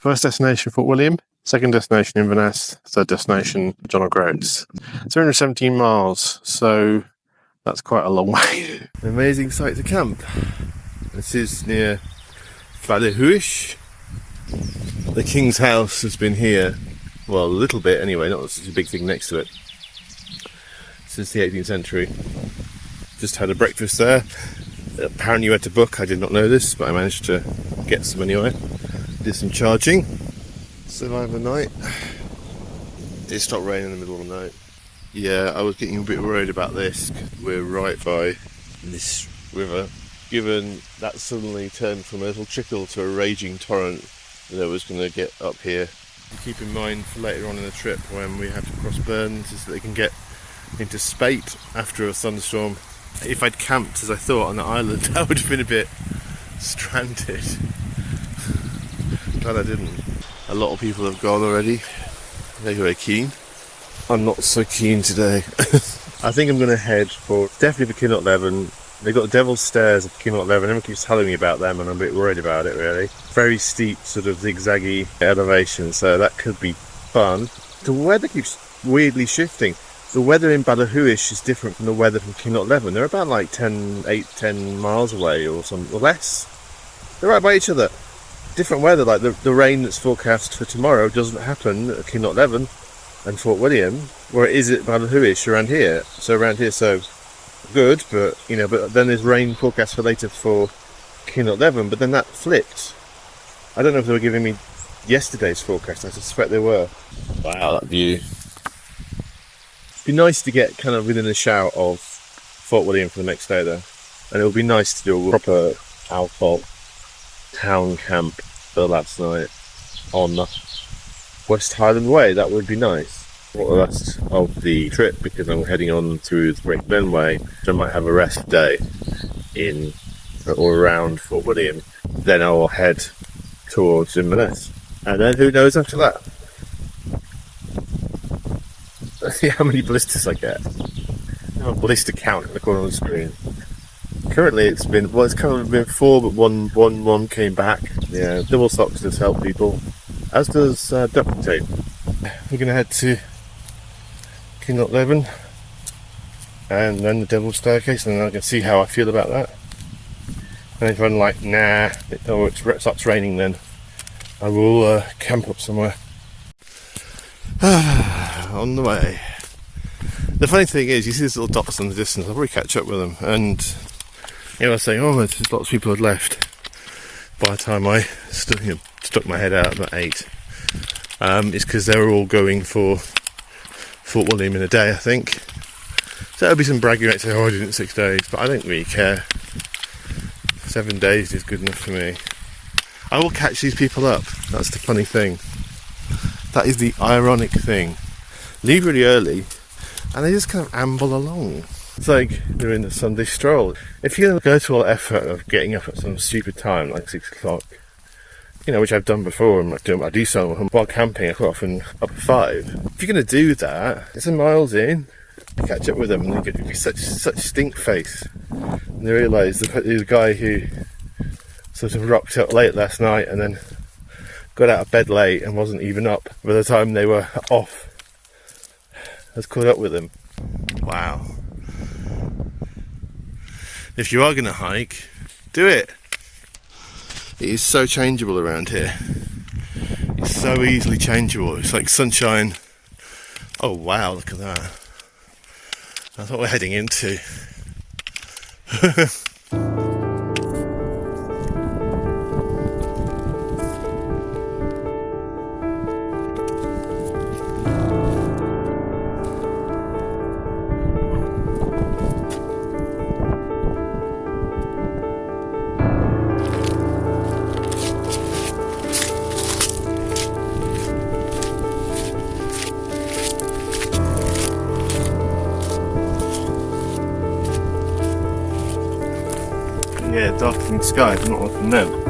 First destination, Fort William. Second destination, Inverness. Third destination, John O'Groats. 217 miles, so that's quite a long way. An amazing site to camp. This is near thunderstorms. The King's House has been here, well, a little bit anyway, not such a big thing next to it, since the 18th century. Just had a breakfast there. Apparently you had to book, I did not know this, but I managed to get some anyway. Did some charging. Survived the night. It stopped raining in the middle of the night. Yeah, I was getting a bit worried about this. We're right by this river. Given that suddenly turned from a little trickle to a raging torrent that was going to get up here. Keep in mind for later on in the trip when we have to cross burns is that they can get into spate after a thunderstorm. If I'd camped as I thought on the island, I would have been a bit stranded. Glad I didn't. A lot of people have gone already. They're very keen. I'm not so keen today. I think I'm going to head for, definitely for Kinlochleven. They've got the Devil's Stairs at Kinlochleven. Everyone keeps telling me about them and I'm a bit worried about it really. Very steep, sort of zigzaggy elevation, so that could be fun. The weather keeps weirdly shifting. The weather in Thunderstorms is different from the weather from Kinlochleven. They're about like 10 miles away or something, or less. They're right by each other. Different weather, like the rain that's forecast for tomorrow doesn't happen at Kinlochleven and Fort William, where it is at Thunderstorms around here. So around here, so good, but you know, but then there's rain forecast for later for Kinlochleven, but then that flipped. I don't know if they were giving me yesterday's forecast. I suspect they were. Wow, that view. It'd be nice to get kind of within a shout of Fort William for the next day though. And it would be nice to do a proper Alpha town camp for last night on West Highland Way. That would be nice for the rest of the trip, because I'm heading on through the Tigh-na-sleubhaich Way, so I might have a rest day in or around Fort William. Then I will head towards Inverness, and then who knows after that. Let's see how many blisters I get. I have a blister count in the corner of the screen. Currently it's been, well, it's kind of been 4, but one came back. Yeah, double socks does help people, as does duct tape. We're going to head to Kinlochleven and then the Devil's Staircase, and then I can see how I feel about that. And if I'm like, nah, it starts raining, then I will camp up somewhere. On the way. The funny thing is, you see these little dots in the distance, I'll probably catch up with them, and you know, I was saying, oh, there's lots of people had left by the time I stuck my head out about 8. It's because they were all going for Fort William in a day, I think. So there'll be some bragging rights, say, oh, I did it in 6 days, but I don't really care. 7 days is good enough for me. I will catch these people up. That's the funny thing. That is the ironic thing. Leave really early, and they just kind of amble along. It's like doing the Sunday stroll. If you're going to go to all the effort of getting up at some stupid time, like 6 o'clock, you know, which I've done before, and I do so while camping, I quite often up at 5. If you're going to do that, it's some miles in, you catch up with them, and they get such stink face. And they realise the guy who sort of rocked up late last night and then got out of bed late and wasn't even up by the time they were off has caught up with them. Wow. If you are going to hike, do it. It is so changeable around here. It's so easily changeable. It's like sunshine. Oh wow, look at that. That's what we're heading into. Yeah, darkening sky, not one from them.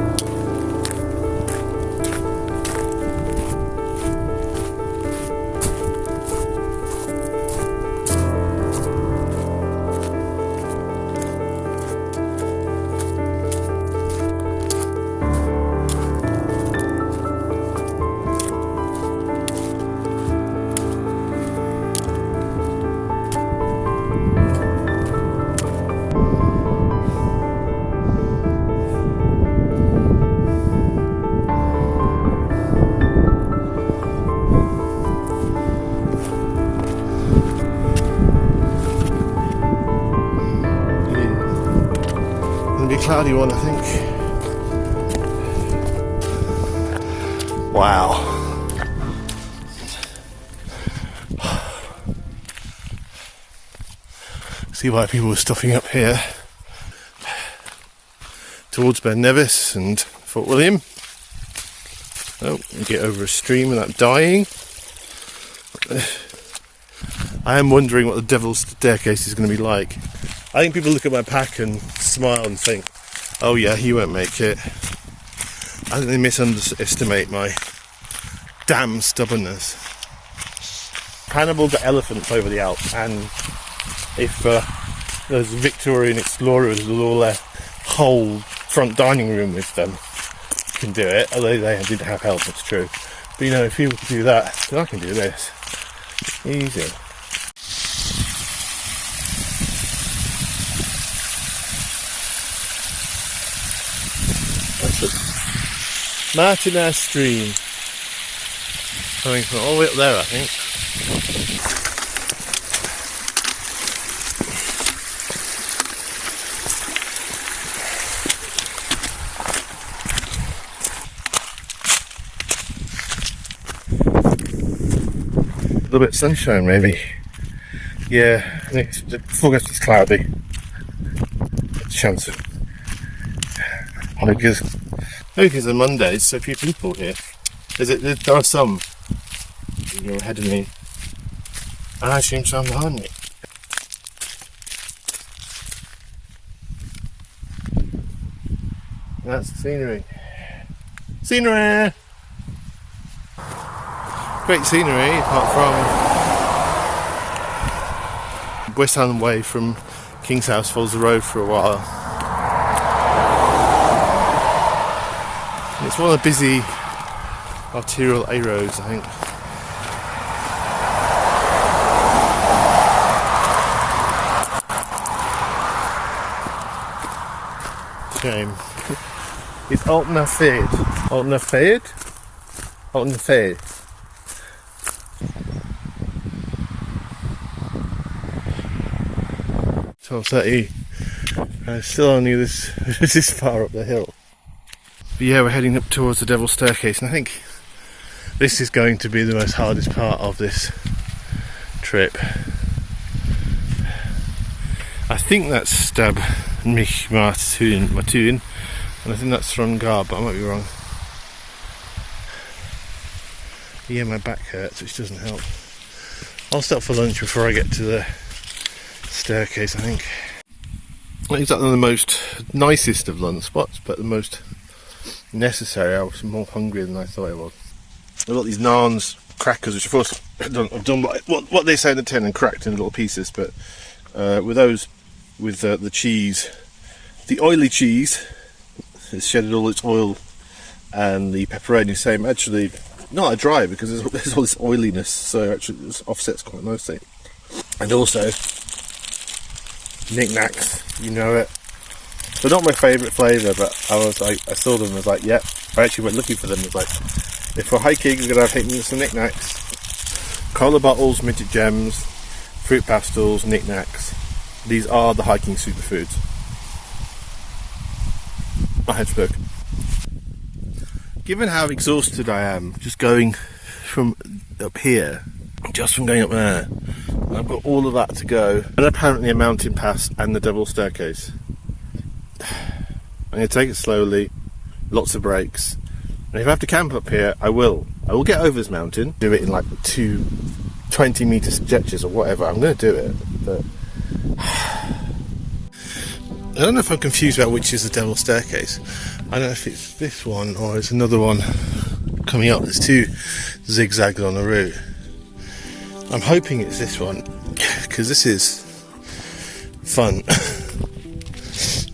cloudy one, I think. Wow. See why people were stuffing up here towards Ben Nevis and Fort William. Oh, and get over a stream without dying. I am wondering what the Devil's Staircase is going to be like. I think people look at my pack and smile and think, oh yeah, he won't make it. I think they misunderestimate my damn stubbornness. Hannibal got elephants over the Alps, and if those Victorian explorers with all their whole front dining room with them can do it, although they did have help, it's true. But you know, if people can do that, then I can do this. Easy. That's the Martinez Stream. Coming from all the way up there, I think. A little bit of sunshine, maybe. Yeah, I think the forecast is cloudy. Chance of. Because on Mondays, so few people here. There are some. You're ahead of me. And I assume some behind me. That's the scenery. Scenery! Great scenery, apart from West Highland Way from Kingshouse follows the road for a while. And it's one of the busy arterial A roads, I think. Shame. It's Tigh-na-sleubhaich. Tigh-na-sleubhaich? Tigh-na-sleubhaich. 12:30. Still only this far up the hill. But yeah, we're heading up towards the Devil's Staircase, and I think this is going to be the most hardest part of this trip. I think that's Stab mich Matun, and I think that's Throngar, but I might be wrong. Yeah, my back hurts, which doesn't help. I'll stop for lunch before I get to the staircase, I think. Not exactly the most nicest of lunch spots, but the most necessary. I was more hungry than I thought I was. I've got these naans crackers, which of course I've done what they say in the tin and cracked in little pieces, but with those, with the cheese, the oily cheese, it's shedded all its oil, and the pepperoni, same, actually not dry because there's all this oiliness, so actually this offsets quite nicely. And also knickknacks, you know it. They're not my favourite flavour, but I saw them and was like, yep. I actually went looking for them. I was like, if we're hiking, we're going to have some knickknacks. Cola bottles, minted gems, fruit pastels, knickknacks. These are the hiking superfoods. I had spoken. Given how exhausted I am, just going from up here, just from going up there, I've got all of that to go, and apparently a mountain pass and the Devil's Staircase. I'm going to take it slowly, lots of breaks, and if I have to camp up here, I will. I will get over this mountain, do it in like 2 20-metre stretches or whatever. I'm going to do it, but I don't know if I'm confused about which is the Devil's Staircase. I don't know if it's this one or it's another one coming up. There's 2 zigzags on the route. I'm hoping it's this one, because this is fun.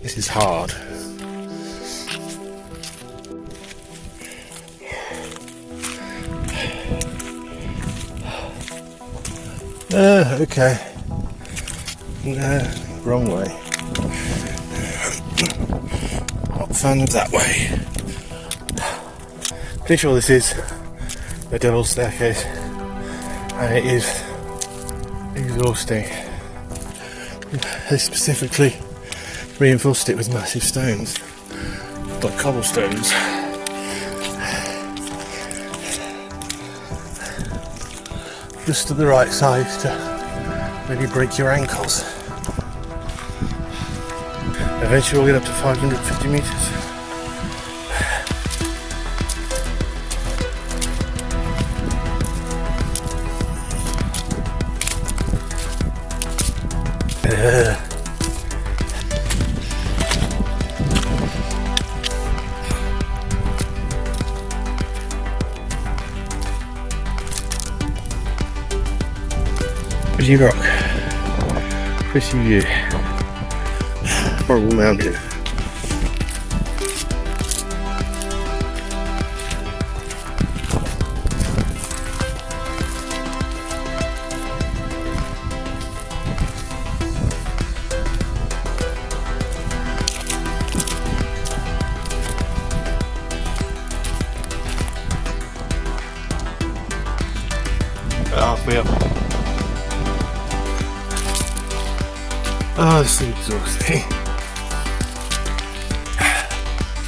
This is hard. Okay. Wrong way. Not a fan of that way. Pretty sure this is the Devil's Staircase, and it is exhausting. Specifically reinforced it with massive stones, like cobblestones. Just at the right size to maybe break your ankles. Eventually we'll get up to 550 metres. Pretty rock, pretty view, horrible mountain. Halfway up. Oh, this is exhausting.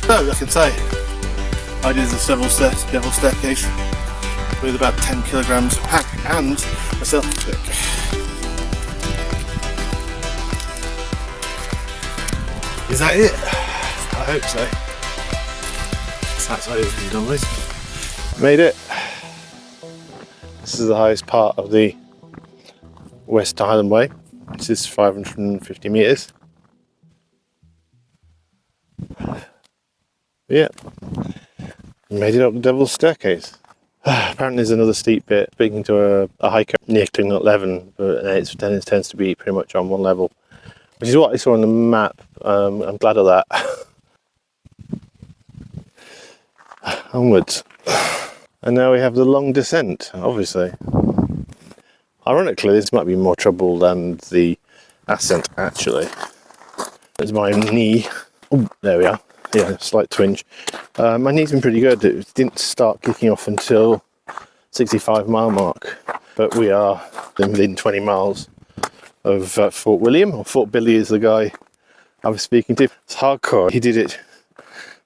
So, I can say, I did the devil staircase with about 10 kilograms of pack and a selfie stick. Is that it? I hope so. That's how it's done this. Made it. This is the highest part of the West Highland Way. This is 550 metres. Yeah, made it up the Devil's Staircase. Apparently there's another steep bit, speaking to a hiker near Kinlochleven, but it tends to be pretty much on one level, which is what I saw on the map. I'm glad of that. Onwards. And now we have the long descent, obviously. Ironically, this might be more trouble than the ascent, actually. There's my knee. Oh, there we are. Yeah, slight twinge. My knee's been pretty good. It didn't start kicking off until 65-mile mark. But we are within 20 miles of Fort William, or Fort Billy is the guy I was speaking to. It's hardcore. He did it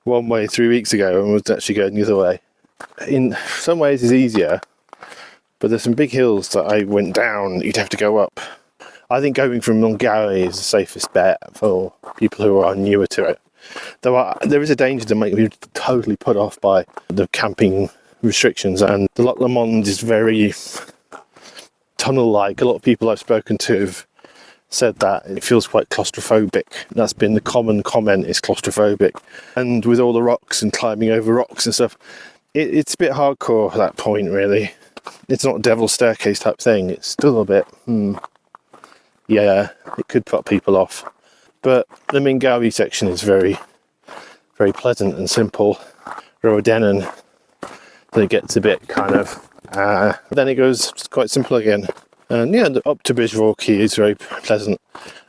one way 3 weeks ago and was actually going the other way. In some ways it's easier, but there's some big hills that I went down you'd have to go up. I think going from Mulgowrie is the safest bet for people who are newer to it. There is a danger to make you totally put off by the camping restrictions, and the Loch Lomond is very tunnel-like. A lot of people I've spoken to have said that it feels quite claustrophobic. That's been the common comment, is claustrophobic. And with all the rocks and climbing over rocks and stuff, it's a bit hardcore at that point, really. It's not a Devil's Staircase type thing. It's still a bit, yeah, it could put people off. But the Mulgowrie section is very, very pleasant and simple. Rodenan, then it gets a bit kind of, then it goes quite simple again. And yeah, up to Bridgewaukee is very pleasant.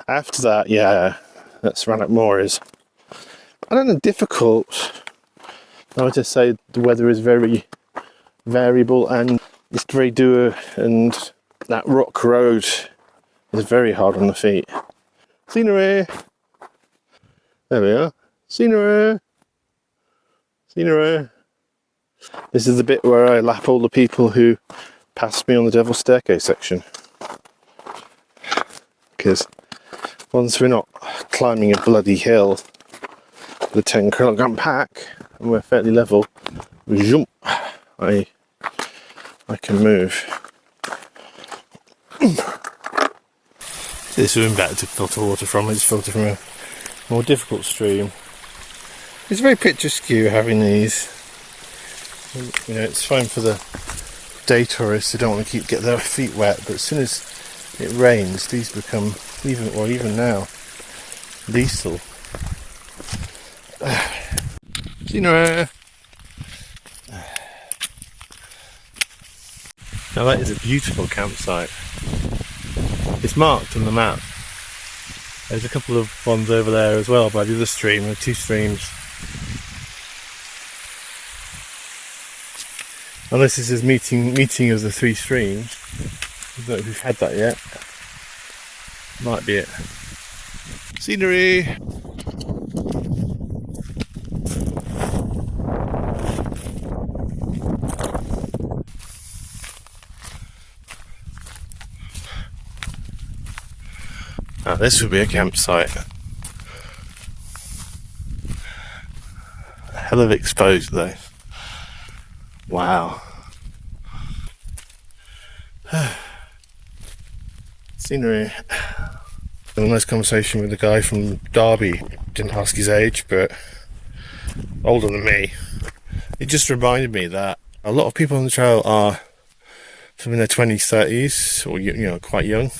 After that, yeah, that's Rannoch Moor is, I don't know, difficult. I would just say the weather is very variable and it's very dour, and that rock road is very hard on the feet. Scenery! There we are. Scenery! Scenery! This is the bit where I lap all the people who passed me on the Devil's Staircase section. Because once we're not climbing a bloody hill with a 10 kilogram pack and we're fairly level, zoom, I can move. This room better to filter water from. It's filtered from a more difficult stream. It's very picturesque having these. You know, it's fine for the day tourists who don't want to get their feet wet, but as soon as it rains, these become even now lethal. Scenery. Now that is a beautiful campsite. It's marked on the map. There's a couple of ones over there as well by the other stream. There are two streams. Unless this is meeting of the three streams. I don't know if we've had that yet. Might be it. Scenery! Now this would be a campsite. A hell of exposed though. Wow. Scenery. I had a nice conversation with a guy from Derby. Didn't ask his age, but older than me. It just reminded me that a lot of people on the trail are sort of in their 20s, 30s, or, you know, quite young.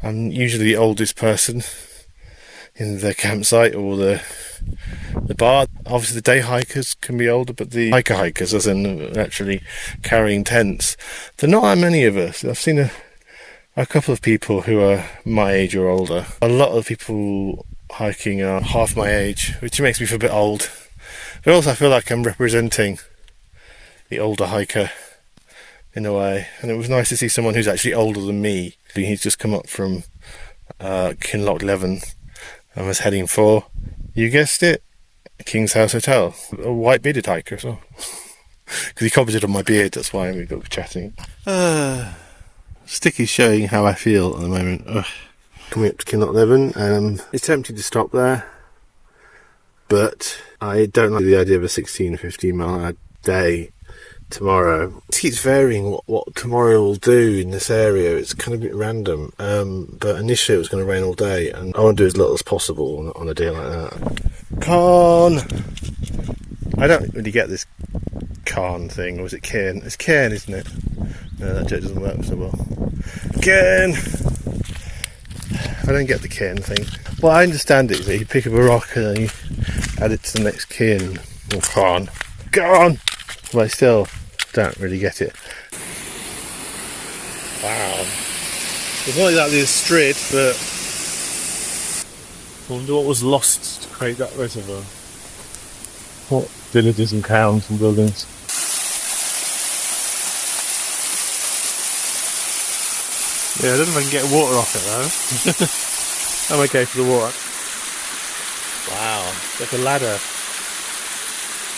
I'm usually the oldest person in the campsite or the bar. Obviously the day hikers can be older, but the hikers, as in actually carrying tents, there are not that many of us. I've seen a couple of people who are my age or older. A lot of people hiking are half my age, which makes me feel a bit old. But also I feel like I'm representing the older hiker in a way. And it was nice to see someone who's actually older than me. He's just come up from Kinlochleven and was heading for, you guessed it, Kingshouse Hotel. A white bearded hiker as well. Because he commented on my beard, that's why we got chatting. Sticky's showing how I feel at the moment. Ugh. Coming up to Kinlochleven, it's tempting to stop there, but I don't like the idea of a 16 or 15 mile a day tomorrow. It keeps varying what tomorrow will do in this area. It's kind of a bit random, but initially it was going to rain all day, and I want to do as little as possible on a day like that. Cairn! I don't really get this Cairn thing, or is it Cairn? It's Cairn, isn't it? No, that joke doesn't work so well. Cairn! I don't get the cairn thing. Well, I understand it, that you pick up a rock and then you add it to the next cairn, or cairn. Cairn! But I still don't really get it. Wow. It's not exactly a strid, but I wonder what was lost to create that reservoir. What villages and towns and buildings. Yeah, I don't know if I can get water off it though. I'm okay for the water. Wow, it's like a ladder.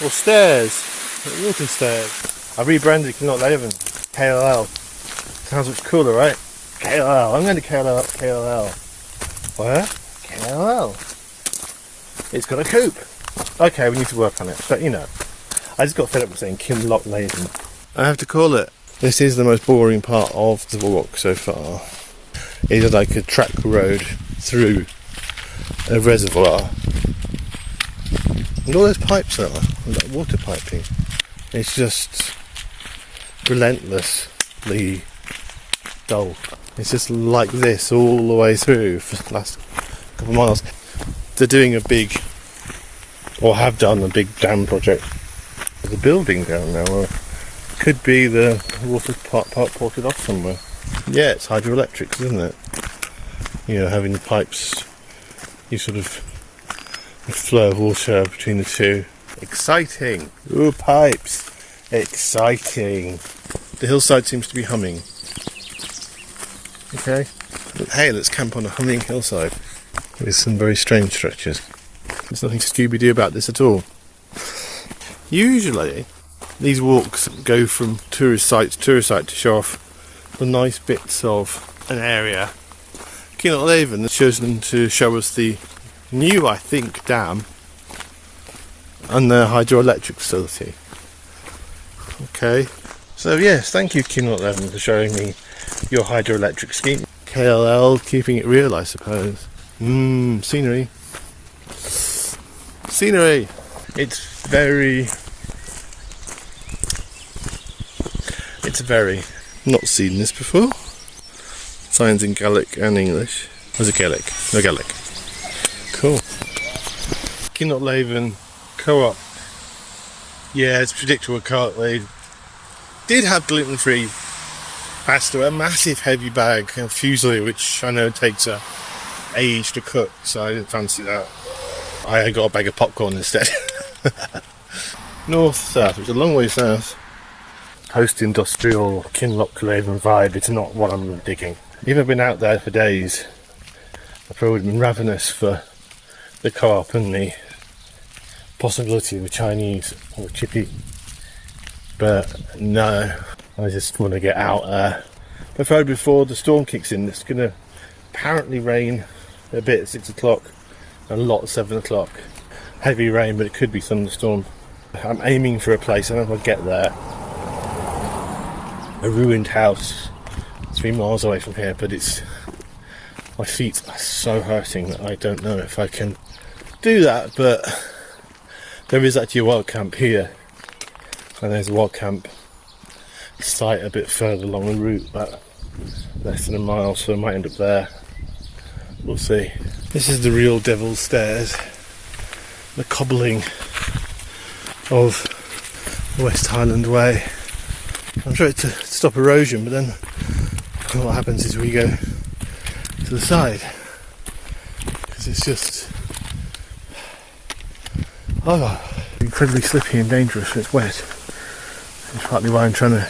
Or stairs. Like water stairs. I rebranded Kinlochleven. KLL. Sounds much cooler, right? KLL. I'm going to KLL. Where? KLL. It's got a coop. Okay, we need to work on it. But you know, I just got fed up with saying Kinlochleven. I have to call it. This is the most boring part of the walk so far. It is like a track road through a reservoir. And all those pipes are like water piping. It's just relentlessly dull. It's just like this all the way through for the last couple of miles. They're doing a big, or have done a big dam project. There's a building down there, or could be the water part ported off somewhere. Yeah, it's hydroelectrics, isn't it? You know, having the pipes, you sort of flow of water between the two. Exciting! Ooh, pipes! Exciting! The hillside seems to be humming. Okay. Hey, let's camp on a humming hillside with some very strange structures. There's nothing Scooby-Doo about this at all. Usually, these walks go from tourist site to show off the nice bits of an area. Kinlochleven has chosen to show us the new, I think, dam and the hydroelectric facility. Okay, so yes, thank you Kinlochleven for showing me your hydroelectric scheme. KLL, keeping it real, I suppose. Scenery. Scenery! It's very... not seen this before. Signs in Gaelic and English. Was it Gaelic? No, Gaelic. Cool. Kinlochleven Co-op. Yeah, it's predictable co-op. They did have gluten-free pasta, a massive heavy bag of fusilli, which I know takes a age to cook, so I didn't fancy that. I got a bag of popcorn instead. North-south, which is a long way south. Post-industrial Kinlochleven vibe, it's not what I'm digging. If I've been out there for days, I've probably been ravenous for the co-op and the possibility of a Chinese or chippy. But no, I just want to get out there. Preferably before the storm kicks in. It's going to apparently rain a bit at 6 o'clock, and a lot at 7 o'clock. Heavy rain, but it could be thunderstorm. I'm aiming for a place, I don't know if I'll get there. A ruined house 3 miles away from here, but my feet are so hurting that I don't know if I can do that, but there is actually a wild camp here, and there's a wild camp site a bit further along the route, but less than a mile, so I might end up there. We'll see. This is the real Devil's Stairs, the cobbling of West Highland Way. I'm trying to stop erosion, but then what happens is we go to the side, because it's just incredibly slippy and dangerous when it's wet. It's partly why I'm trying to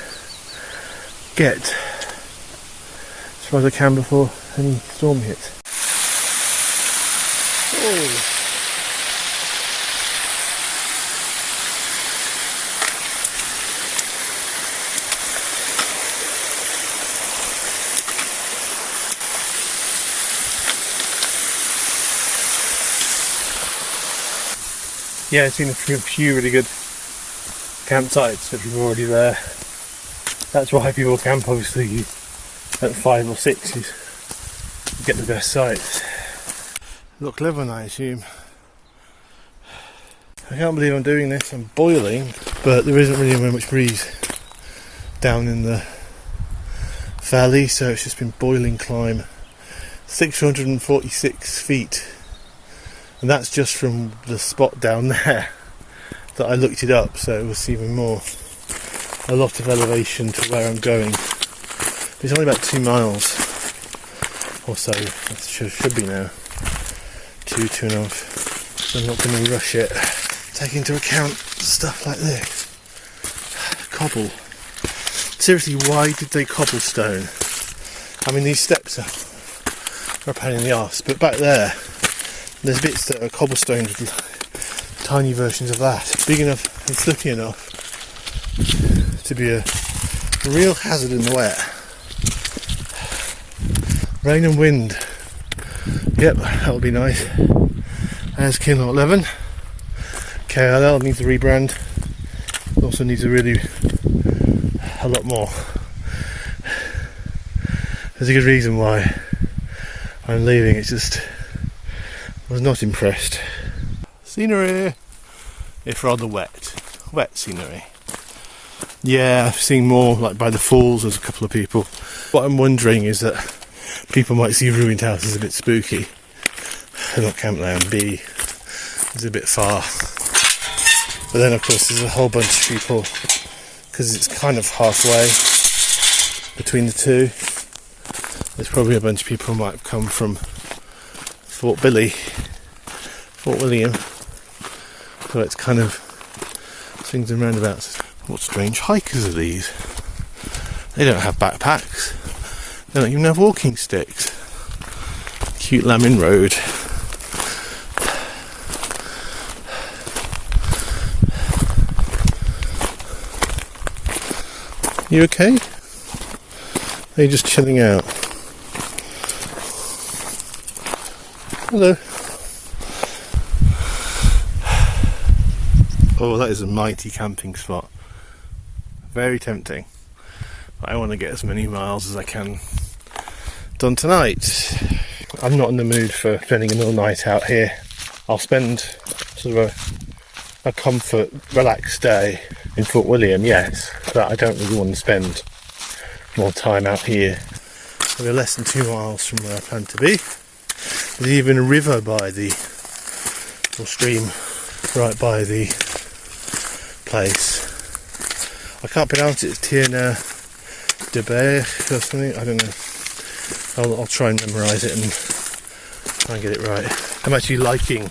get as far as I can before any storm hits. Oh. Yeah, it's been a few really good campsites that people are already there. That's why people camp, obviously, at 5 or 6 is you get the best sites. Kinlochleven, I assume. I can't believe I'm doing this, I'm boiling, but there isn't really very much breeze down in the valley, so it's just been boiling climb. 646 feet. And that's just from the spot down there that I looked it up, so it was even more. A lot of elevation to where I'm going. It's only about 2 miles or so. It should be now. 2.5. So I'm not going to rush it. Take into account stuff like this. Cobble. Seriously, why did they cobblestone? I mean, these steps are a pain in the arse, but back there, there's bits that are cobblestoned with tiny versions of that, big enough and slippy enough to be a real hazard in the wet. Rain and wind. Yep, that'll be nice. There's Kinlochleven. KLL needs a rebrand. Also needs a lot more. There's a good reason why I'm leaving. It's just I was not impressed. Scenery, if rather wet scenery. Yeah, I've seen more like by the falls. There's a couple of people. What I'm wondering is that people might see ruined houses a bit spooky. They're not camp there, and B, it's a bit far. But then of course there's a whole bunch of people, because it's kind of halfway between the two. There's probably a bunch of people who might have come from Fort William, so it's kind of swings and roundabouts. What strange hikers are these? They don't have backpacks, they don't even have walking sticks. Cute Lamin Road. You okay? Are you just chilling out? Hello. Oh, that is a mighty camping spot. Very tempting. I want to get as many miles as I can done tonight. I'm not in the mood for spending another night out here. I'll spend sort of a comfort, relaxed day in Fort William, yes, but I don't really want to spend more time out here. We're less than 2 miles from where I plan to be. There's even a river by or stream right by the place. I can't pronounce it. It's Tigh-na-sleubhaich or something. I don't know. I'll try and memorise it and try and get it right. I'm actually liking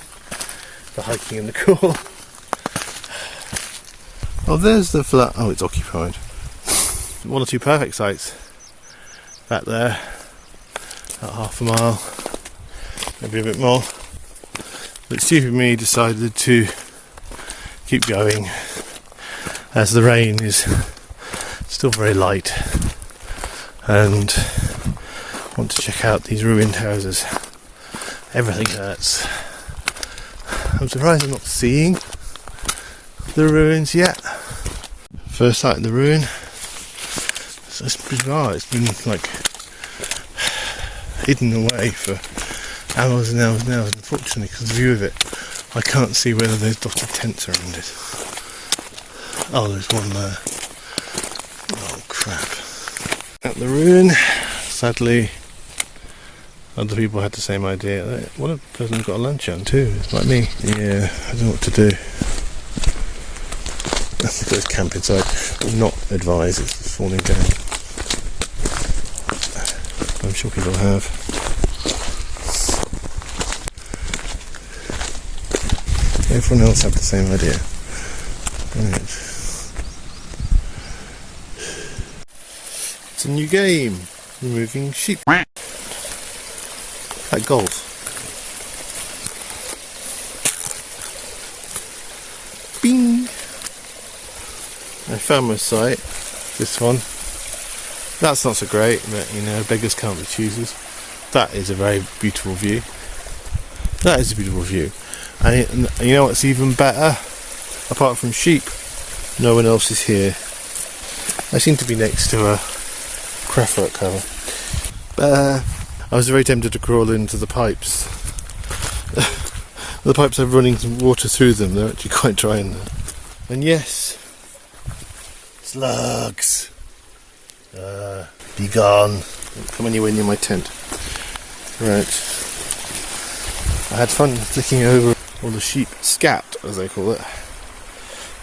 the hiking and the cool. Oh, there's the flat. Oh, it's occupied. 1 or 2 perfect sites back there at half a mile, maybe a bit more. But stupid me decided to keep going as the rain is still very light, and want to check out these ruined houses. Everything hurts. I'm surprised I'm not seeing the ruins yet. First sight of the ruin. So it's bizarre. It's been like hidden away for hours and hours and hours. Unfortunately, because the view of it, I can't see whether there's dotted tents around it. Oh, there's one there. Oh crap. At the ruin, sadly, other people had the same idea. What a person who's got a lantern too, it's like me. Yeah, I don't know what to do. They've got this camp inside. Not advised, it's falling down. I'm sure people have. Everyone else had the same idea. Right. It's a new game. Removing sheep. Like golf. Bing! I found my site. This one. That's not so great, but you know, beggars can't be choosers. That is a very beautiful view. That is a beautiful view. And you know what's even better? Apart from sheep, no one else is here. I seem to be next to a craftwork cover. I was very tempted to crawl into the pipes. The pipes have running some water through them, they're actually quite dry in there. And yes, slugs! Be gone. Don't come anywhere near my tent. Right. I had fun flicking over all the sheep scat, as they call it.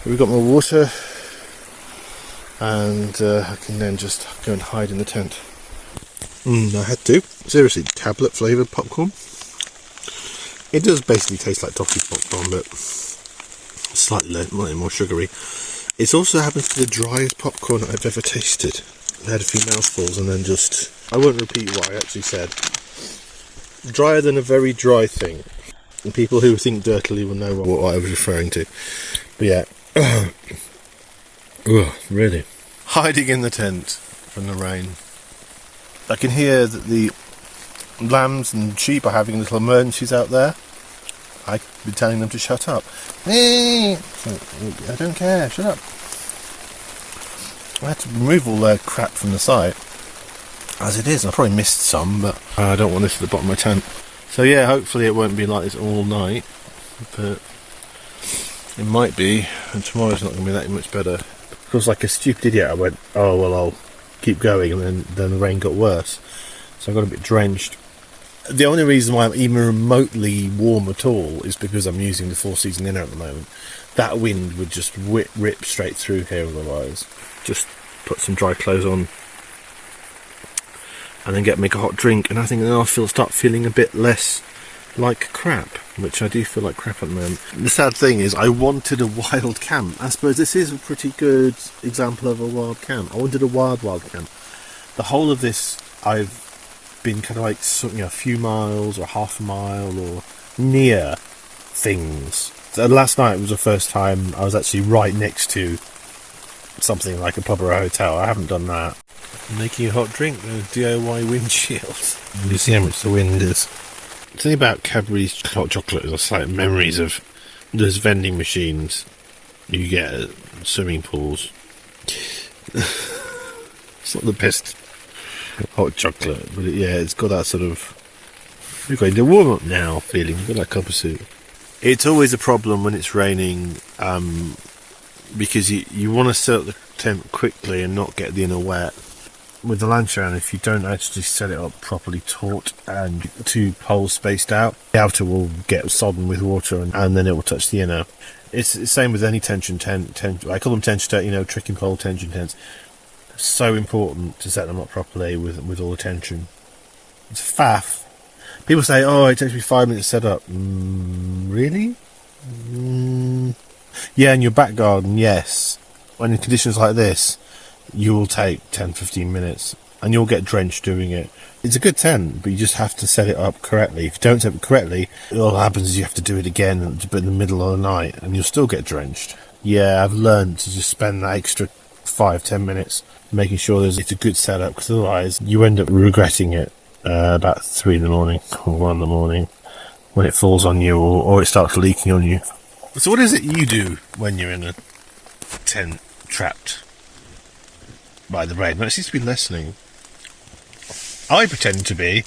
We've got my water, and I can then just go and hide in the tent. I had to. Seriously, tablet flavoured popcorn. It does basically taste like toffee popcorn, but slightly more sugary. It also happens to be the driest popcorn I've ever tasted. I had a few mouthfuls and then just... I won't repeat what I actually said. Drier than a very dry thing. And people who think dirtily will know what I was referring to. But yeah. Ugh, really. Hiding in the tent from the rain. I can hear that the lambs and sheep are having little emergencies out there. I've been telling them to shut up. Hey! I don't care, shut up. I had to remove all their crap from the site. As it is, I probably missed some, but I don't want this at the bottom of my tent. So yeah, hopefully it won't be like this all night, but it might be, and tomorrow's not going to be that much better. Because like a stupid idiot, I went, oh well, I'll keep going, and then the rain got worse, so I got a bit drenched. The only reason why I'm even remotely warm at all is because I'm using the 4-season inner at the moment. That wind would just rip straight through here otherwise. Just put some dry clothes on and then make a hot drink, and I think then I'll start feeling a bit less like crap, which I do feel like crap at the moment. The sad thing is I wanted a wild camp. I suppose this is a pretty good example of a wild camp. I wanted a wild camp. The whole of this I've been kind of like, you know, a few miles or half a mile or near things. So last night was the first time I was actually right next to something like a pub or a hotel. I haven't done that. Making a hot drink with a DIY windshield. You see how much the wind is. It's only about Cadbury's hot chocolate. It's like memories of those vending machines you get at swimming pools. It's not the best hot chocolate, but it's got that sort of, we're going to warm up now feeling. You've got that cup of soup. It's always a problem when it's raining, because you want to set up the tent quickly and not get the inner wet. With the lantern, if you don't actually set it up properly taut and 2 poles spaced out, the outer will get sodden with water and then it will touch the inner. It's the same with any tension tent. I call them tension tent, you know, trekking pole tension tents. So important to set them up properly with all the tension. It's a faff. People say, oh, it takes me 5 minutes to set up. Really? Yeah, in your back garden, yes. When in conditions like this, you will take 10-15 minutes and you'll get drenched doing it. It's a good tent, but you just have to set it up correctly. If you don't set it correctly, all that happens is you have to do it again in the middle of the night and you'll still get drenched. Yeah, I've learned to just spend that extra 5-10 minutes making sure it's a good setup, because otherwise you end up regretting it about 3 in the morning or 1 in the morning. when it falls on you or it starts leaking on you. So what is it you do when you're in a tent trapped by the rain? Well, it seems to be lessening. I pretend to be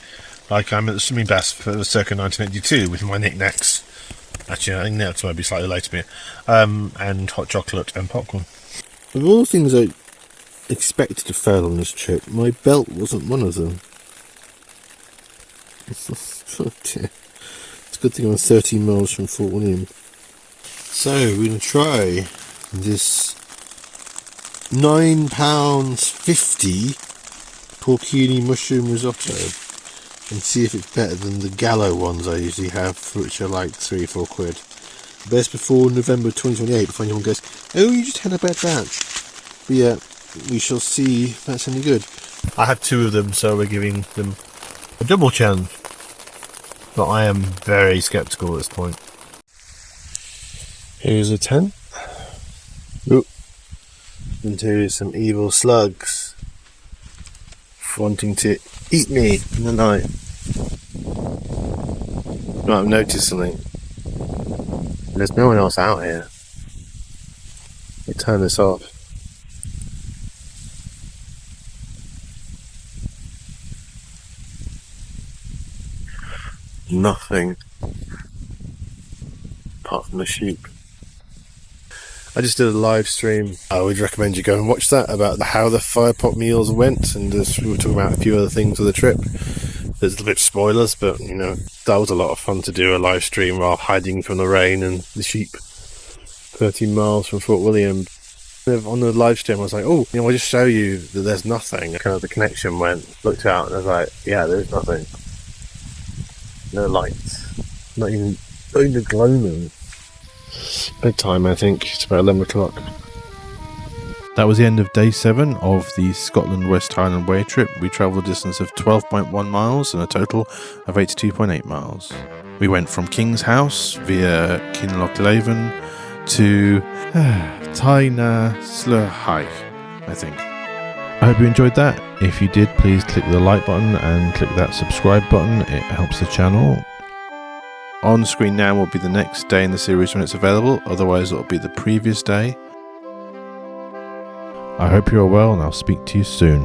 like I'm at the swimming baths for circa 1982 with my knickknacks. Actually, I think that's might be slightly later me. And hot chocolate and popcorn. Of all the things I expected to fail on this trip, my belt wasn't one of them. Oh dear. It's a good thing I'm 13 miles from Fort William. So, we're going to try this £9.50 porcini mushroom risotto and see if it's better than the Gallo ones I usually have, which are like £3-4. Best before November 2028, before anyone goes, oh, you just had a bad batch. But yeah, we shall see if that's any good. I have 2 of them, so we're giving them a double chance. But I am very sceptical at this point. Here's a tent. Ooh. And here's some evil slugs wanting to eat me in the night. No, I've noticed something. There's no one else out here. Let me turn this off. Nothing. Apart from the sheep. I just did a live stream. I would recommend you go and watch that, about how the fire pot meals went, and we were talking about a few other things of the trip. There's a little bit of spoilers, but you know, that was a lot of fun to do a live stream while hiding from the rain and the sheep 13 miles from Fort William. On the live stream I was like, oh, you know, I'll just show you that there's nothing. Kind of the connection went, looked out and I was like, yeah, there's nothing. No lights. Not even the gloaming. Bedtime, I think. It's about 11 o'clock. That was the end of day 7 of the Scotland West Highland Way trip. We travelled a distance of 12.1 miles and a total of 82.8 miles. We went from Kingshouse via Kinlochleven to Tigh-na-sleubhaich, I think. I hope you enjoyed that. If you did, please click the like button and click that subscribe button. It helps the channel. On screen now will be the next day in the series when it's available, otherwise it will be the previous day. I hope you're well and I'll speak to you soon.